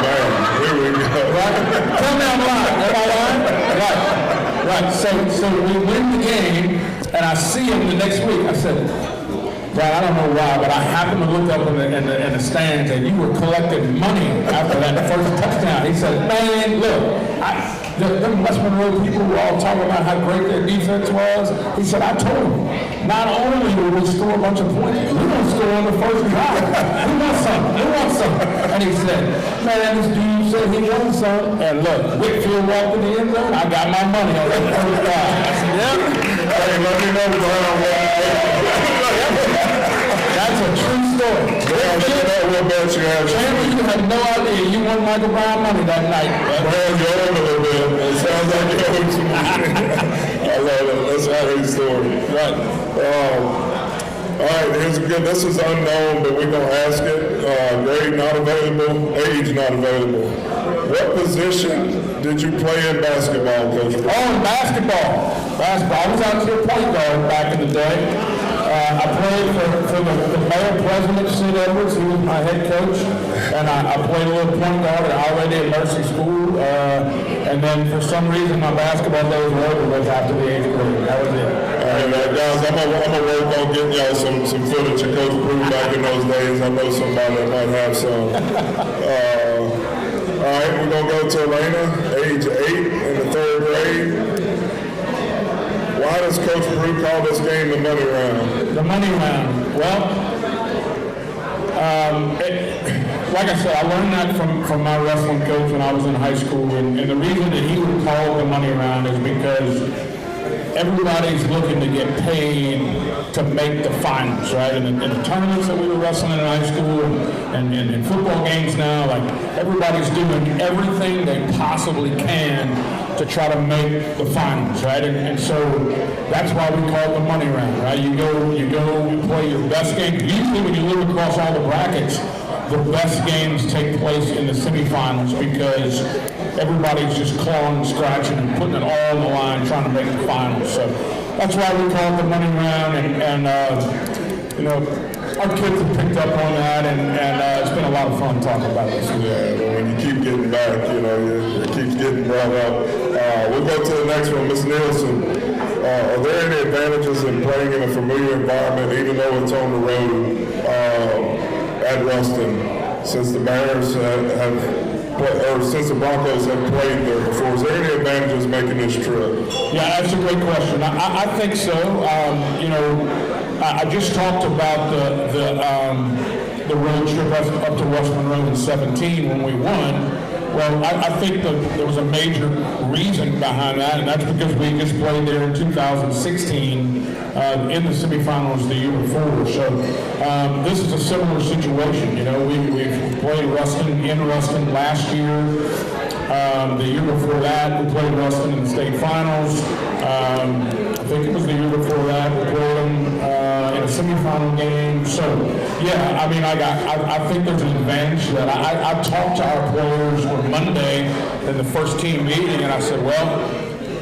man, here we go. Right? Tell me I'm lying. Am I lying? Right. So we win the game, and I see him the next week. I said, Brad, I don't know why, but I happened to look up in the stands, and you were collecting money after that first touchdown. He said, man, look, the West Monroe people were all talking about how great their defense was. He said, I told them, not only will we score a bunch of points, we're going to score on the first drive. Who wants something? Who wants something? And he said, man, this dude said he wanted something. And look, Whitfield walked in the end zone. I got my money on that first drive. Yep. Hey, let me know, Brown. That's a true story. Chandler, you had no idea. You won Michael Brown money that night. Well, you owe him a little bit. It sounds like you owe him some money. I love it. That's a great story. Right. All right, here's a good, this is unknown, but we're going to ask it. Grade not available, age not available. What position did you play in basketball, Coach? Oh, in basketball. I was out here point guard back in the day. I played for the mayor president, Sid Edwards. He was my head coach. And I played a little point guard at Already at Mercy School. And then for some reason, my basketball days were over with after the 8th grade. That was it. All right, guys, I'm gonna work on getting y'all some footage of Coach Brew back in those days. I know somebody that might have some. All right, we're gonna go to Elena, age 8 in the 3rd grade. Why does Coach Brew call this game the money round? The money round. Well, like I said, I learned that from my wrestling coach when I was in high school, and the reason that he would call it the money round is because everybody's looking to get paid to make the finals, right? In the tournaments that we were wrestling in high school and in football games now, like everybody's doing everything they possibly can to try to make the finals, right? And so that's why we call it the money round, right? You play your best game. Usually when you look across all the brackets, the best games take place in the semifinals because everybody's just clawing, scratching, and putting it all on the line trying to make the finals. So that's why we call it the money round, and our kids have picked up on that, and it's been a lot of fun talking about this. Yeah, but when you keep getting back, it keeps getting brought up. We'll go to the next one. Ms. Nielsen, are there any advantages in playing in a familiar environment, even though it's on the road at Ruston, since the Bears since the Broncos have played there before? Is there any advantages making this trip? Yeah, that's a great question. I think so. I just talked about the road trip up to West Monroe in 17 when we won. Well, I think there was a major reason behind that, and that's because we just played there in 2016 in the semifinals the year before. So this is a similar situation. We've played Ruston in Ruston last year. The year before that, we played Ruston in the state finals. I think it was the year before that, we played them in a semifinal game. So, yeah, I think there's an advantage to that. I talked to our players on Monday in the first team meeting, and I said, well,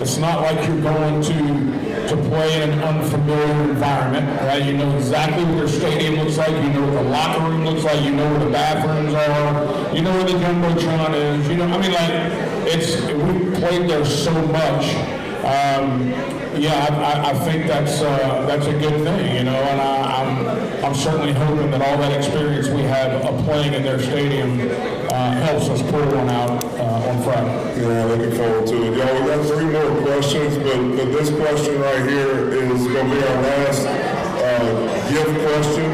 it's not like you're going to play in an unfamiliar environment, right? You know exactly what their stadium looks like. You know what the locker room looks like. You know where the bathrooms are. You know where the Jumbotron is. We've played there so much. I think that's a good thing, and I'm certainly hoping that all that experience we have of playing in their stadium helps us pull one out on Friday. Yeah, looking forward to it. Y'all, we got 3 more questions, but this question right here is going to be our last gift question.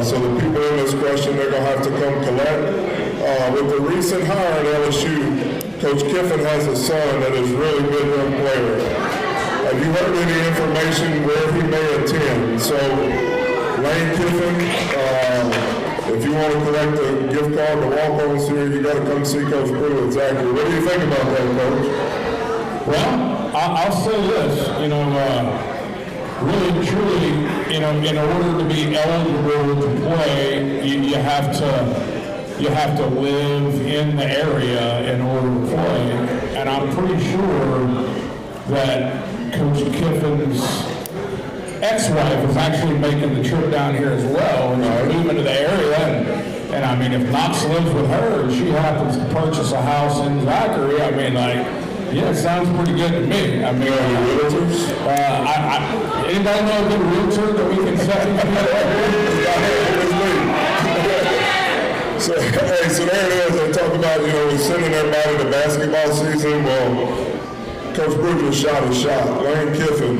So the people in this question, they're going to have to come collect. With the recent hire at LSU, Coach Kiffin has a son that is really good young player. Have you heard any information where he may attend? So, Lane Kiffin, if you want to collect a gift card to walk-ons here, you got to come see Coach Brew. Exactly. What do you think about that, Coach? Well, I'll say this. Really, truly, in order to be eligible to play, you have to live in the area in order to play, and I'm pretty sure that Coach Kiffin's ex-wife is actually making the trip down here as well, and she's moving to the area, and if Knox lives with her and she happens to purchase a house in Zachary, it sounds pretty good to me. Realtors? Anybody know a good realtor that we can set So there it is. They talk about, we're sending everybody to basketball season. Well, Coach Brew just shot his shot. Lane Kiffin.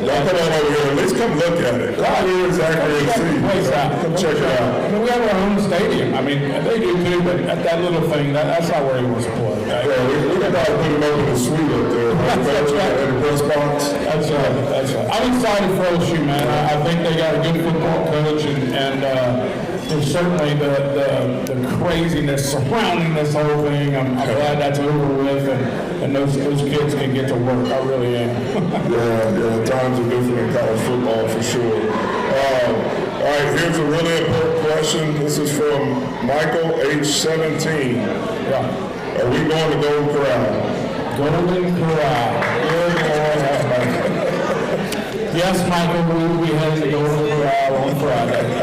Y'all come on over here. At least come look at it. Right here is Zachary and see. Come check it out. We have our own stadium. They do too, but that little thing, that's not where he wants to play. Right? Yeah, we can probably put him up in the suite up there. That's right. In the press box. That's right. I'm excited for LSU, man. I think they got a good football coach, and there's certainly the craziness surrounding this whole thing. I'm glad that's over with, and those kids can get to work. I really am. yeah, times are different in college football for sure. All right, here's a really important question. This is from Michael, age 17. Yeah. Are we going to Golden Corral? Golden Corral. Good Lord have mercy. Yes, Michael, we had to go to the Corral on Friday. We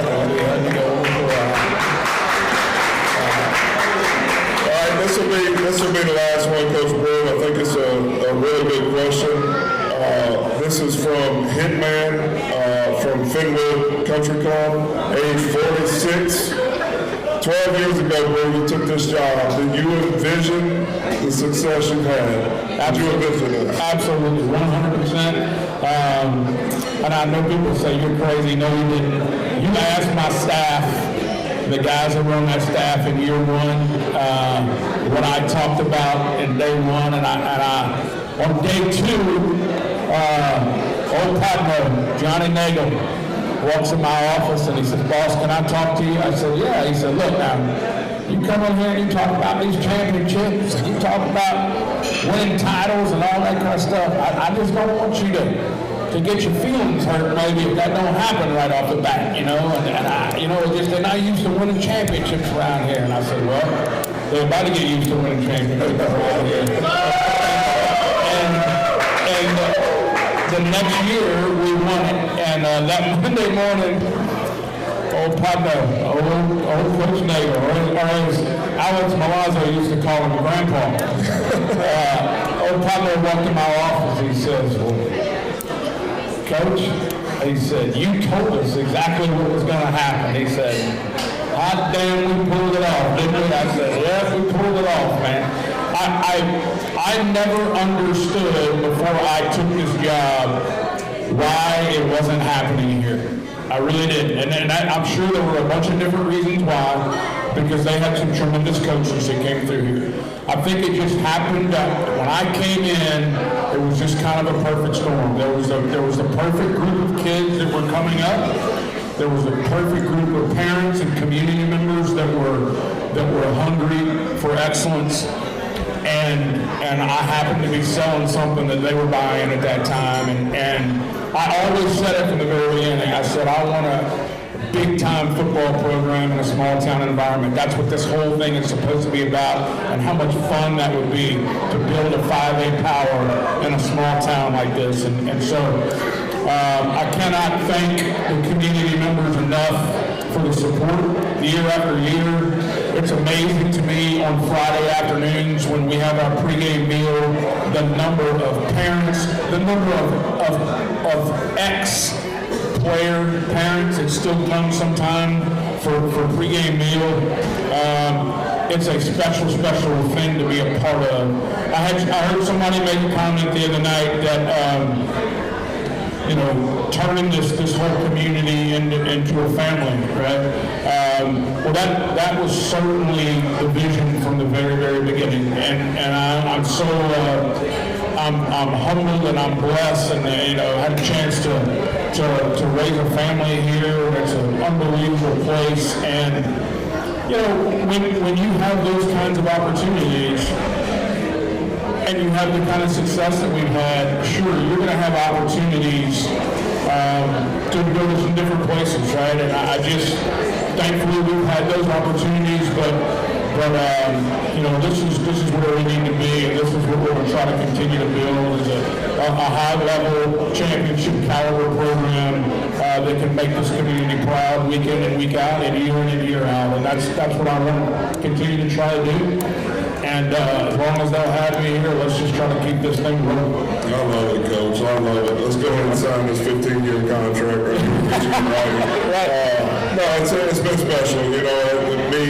had to go to the Corral. All right, this will be the last one, Coach Brew. I think it's a really good question. This is from Hitman from Fenwood Country Club, age 46. 12 years ago, Brew, you took this job. Did you envision the success you've had? Did you envision it? Absolutely, 100%. And I know people say you're crazy. No, you didn't. You asked my staff, the guys that run that staff in year 1, what I talked about in day 1, and I on day 2, old partner Johnny Nagel walks in my office and he said, "Boss, can I talk to you?" I said, "Yeah." He said, "Look now, You come in here and you talk about these championships, and you talk about winning titles and all that kind of stuff. I just don't want you to get your feelings hurt maybe if that don't happen right off the bat, you know. And I, you know, they're not used to winning championships around here. And I said, well, they're about to get used to winning championships around here. And the next year we won it. And that Monday morning, old Coach Nagel, or as Alex Malazzo used to call him, Grandpa. Old Pablo walked in my office. He says, well, Coach, he said, you told us exactly what was going to happen. He said, hot damn, we pulled it off, didn't we? I said, yes, we pulled it off, man. I never understood before I took this job why it wasn't happening here. I really did. And I'm sure there were a bunch of different reasons why, because they had some tremendous coaches that came through here. I think it just happened that when I came in, it was just kind of a perfect storm. There was a perfect group of kids that were coming up. There was a perfect group of parents and community members that were hungry for excellence. And I happened to be selling something that they were buying at that time. And I always said it from the very beginning. I said, I want a big-time football program in a small-town environment. That's what this whole thing is supposed to be about, and how much fun that would be to build a 5A power in a small town like this. And so I cannot thank the community members enough for the support year after year. It's amazing to me on Friday afternoons when we have our pregame meal, the number of parents, the number of ex-player parents that still come sometime for pregame meal. It's a special thing to be a part of. I heard somebody make a comment the other night that turning this whole community into a family, right? Well, that was certainly the vision from the very, very beginning, and I'm so I'm humbled and I'm blessed, and had a chance to raise a family here. It's an unbelievable place, and when you have those kinds of opportunities, and you have the kind of success that we've had, sure, you're going to have opportunities to go to some different places, right? And I just, thankfully, we've had those opportunities, but this is where we need to be, and this is what we're going to try to continue to build, is a high-level championship caliber program that can make this community proud week in and week out, and year out, and that's what I want to continue to try to do. And as long as they'll have me here, let's just try to keep this thing rolling. I love it, Coach. I love it. Let's go ahead and sign this 15-year contract right here. No, it's been special. Me,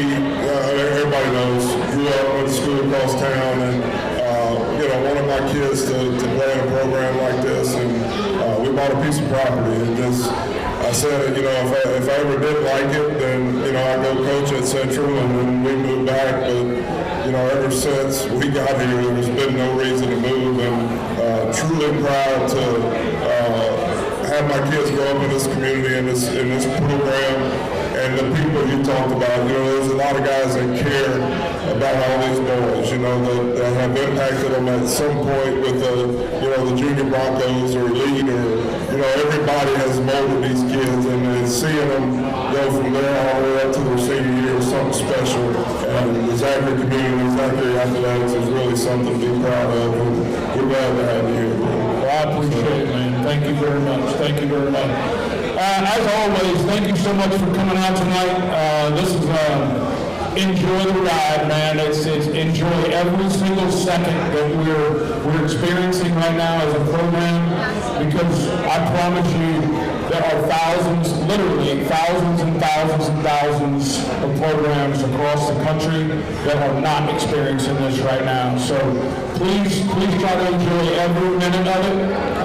everybody knows, grew up, went to school across town, and one of my kids to play in a program like this, and we bought a piece of property, and just I said, if I ever did like it, then I go coach at Central, and then we moved back, but. Ever since we got here, there's been no reason to move, and truly proud to have my kids grow up in this community, in this program, and the people you talked about. There's a lot of guys that care about all these boys, that have impacted them at some point with the junior Broncos or elite, or everybody has molded these kids, and seeing them go from there all the way up to their senior year is something special. And the Zachary community, Zachary athletics is really something to be proud of, and we're glad to have you here. Well, I appreciate it, man. Thank you very much. Thank you very much. As always, thank you so much for coming out tonight. This is enjoy the ride, man. It's enjoy every single second that we're experiencing right now as a program, because I promise you there are thousands, literally thousands and thousands and thousands of programs across the country that are not experiencing this right now. So please try to enjoy every minute of it.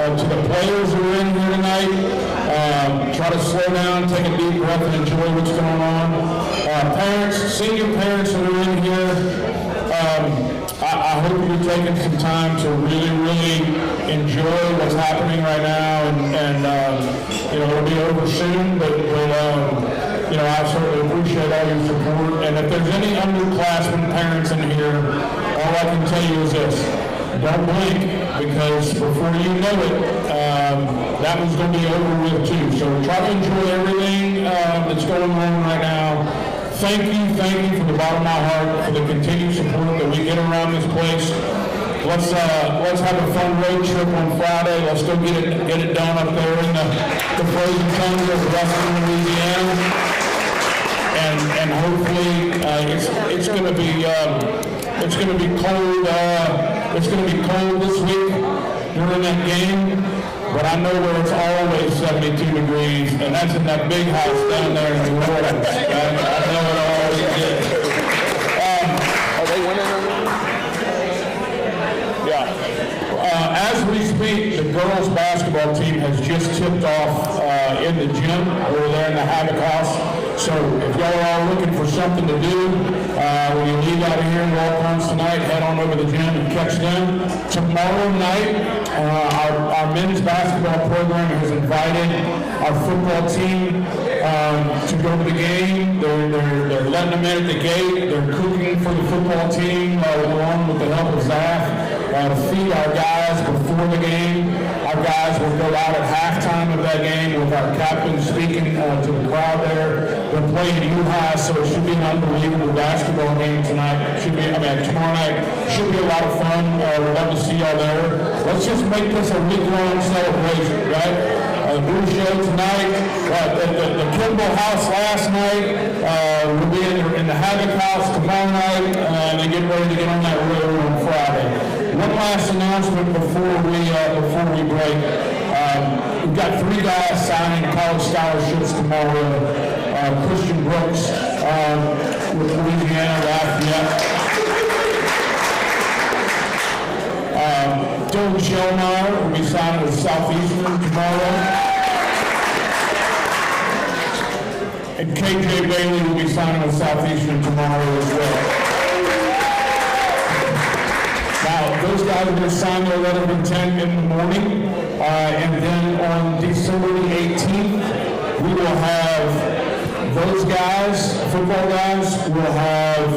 To the players who are in here tonight, try to slow down, take a deep breath, and enjoy what's going on. Parents, senior parents that are in here, I hope you're taking some time to really enjoy what's happening right now, and it'll be over soon, but I certainly appreciate all your support. And if there's any underclassmen parents in here, all I can tell you is this: don't blink, because before you know it, that one's going to be over with too. So try to enjoy everything that's going on right now. Thank you from the bottom of my heart for the continued support that we get around this place. Let's have a fun road trip on Friday. Let's go get it done up there in the frozen tundra of Ruston, Louisiana. And hopefully it's going to be cold. It's going to be cold this week during that game. But I know where it's always 72 degrees, and that's in that big house down there in New Orleans. I know it always is. Are they winning or not? Yeah. As we speak, the girls' basketball team has just tipped off in the gym over there in the Havoc House. So if y'all are all looking for something to do, when you leave out of here and walk-ons tonight, head on over to the gym and catch them. Tomorrow night, our men's basketball program has invited our football team to go to the game. They're letting them in at the gate. They're cooking for the football team along with the help of Zach to feed our guys before the game. Our guys will go out at halftime of that game with our captain speaking to the crowd there. They're playing U-High, so it should be an unbelievable basketball game tonight. Tomorrow night should be a lot of fun. We'd love to see y'all there. Let's just make this a week-long celebration, right? The Brew show tonight, the Kimball House last night. We'll be in the Havoc House tomorrow night, and then get ready to get on that road on Friday. One last announcement before we break. We've got 3 guys signing college scholarships tomorrow. Christian Brooks with Louisiana Lafayette. Dylan Shellmeyer will be signing with Southeastern tomorrow. And KJ Bailey will be signing with Southeastern tomorrow as well. Now, those guys are going to sign their letter of intent in the morning, and then on December the 18th, we will have those guys, football guys, will have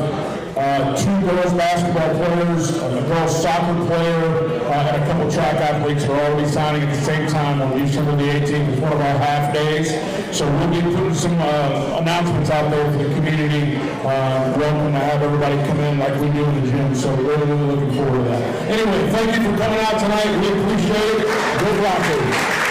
2 girls basketball players, a girls soccer player, and a couple track athletes are already signing at the same time on December the 18th. It's one of our half days. So we'll be putting some announcements out there for the community. Welcome to have everybody come in like we do in the gym. So we're really looking forward to that. Anyway, thank you for coming out tonight. We appreciate it. Good luck.